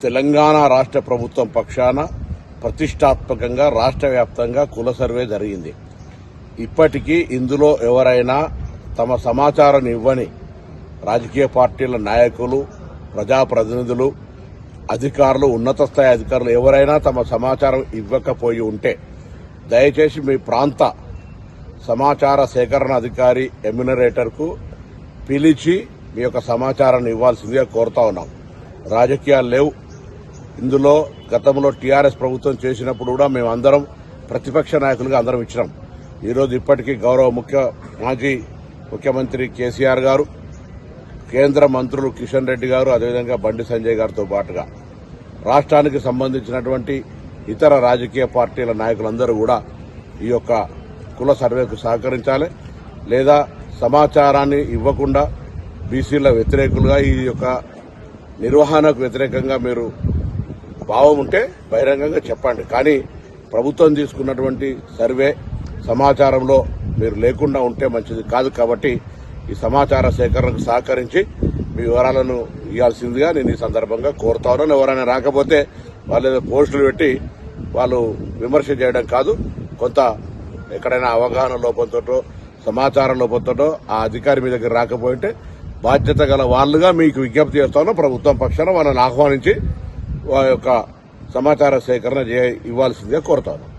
తెలంగాణ రాష్ట్ర ప్రభుత్వం పక్షాన ప్రతిష్టాత్మకంగా రాష్ట్ర వ్యాప్తంగా కుల సర్వే జరిగింది. ఇప్పటికీ ఇందులో ఎవరైనా తమ సమాచారం ఇవ్వని రాజకీయ పార్టీల నాయకులు, ప్రజాప్రతినిధులు, అధికారులు, ఉన్నత స్థాయి అధికారులు ఎవరైనా తమ సమాచారం ఇవ్వకపోయి ఉంటే దయచేసి మీ ప్రాంత సమాచార సేకరణ అధికారి ఎమ్యునరేటర్కు పిలిచి మీ యొక్క సమాచారాన్ని ఇవ్వాల్సిందిగా కోరుతా ఉన్నాం. రాజకీయాలు లేవు ఇందులో. గతంలో టీఆర్ఎస్ ప్రభుత్వం చేసినప్పుడు కూడా మేమందరం ప్రతిపక్ష నాయకులుగా అందరం ఇచ్చినాం. ఈరోజు ఇప్పటికీ గౌరవ మాజీ ముఖ్యమంత్రి కేసీఆర్ గారు, కేంద్ర మంత్రులు కిషన్ రెడ్డి గారు, అదేవిధంగా బండి సంజయ్ గారితో పాటుగా రాష్ట్రానికి సంబంధించినటువంటి ఇతర రాజకీయ పార్టీల నాయకులందరూ కూడా ఈ యొక్క కుల సర్వేకు సహకరించాలి. లేదా సమాచారాన్ని ఇవ్వకుండా బీసీల వ్యతిరేకులుగా ఈ యొక్క నిర్వహణకు వ్యతిరేకంగా మీరు భావం ఉంటే బహిరంగంగా చెప్పండి. కానీ ప్రభుత్వం తీసుకున్నటువంటి సర్వే సమాచారంలో మీరు లేకుండా ఉంటే మంచిది కాదు. కాబట్టి ఈ సమాచార సేకరణకు సహకరించి మీ వివరాలను ఇవ్వాల్సిందిగా నేను ఈ సందర్భంగా కోరుతా ఉన్నాను. ఎవరైనా రాకపోతే వాళ్ళు పోస్టులు పెట్టి వాళ్ళు విమర్శ చేయడం కాదు. కొంత ఎక్కడైనా అవగాహన లోపంతో, సమాచార లోపంతో ఆ అధికారి మీ దగ్గర రాకపోయింటే బాధ్యత గల వాళ్లుగా మీకు విజ్ఞప్తి చేస్తాను. ప్రభుత్వం పక్షాన వాళ్ళని ఆహ్వానించి వారి యొక్క సమాచార సేకరణ ఇవ్వాల్సిందిగా కోరుతాను.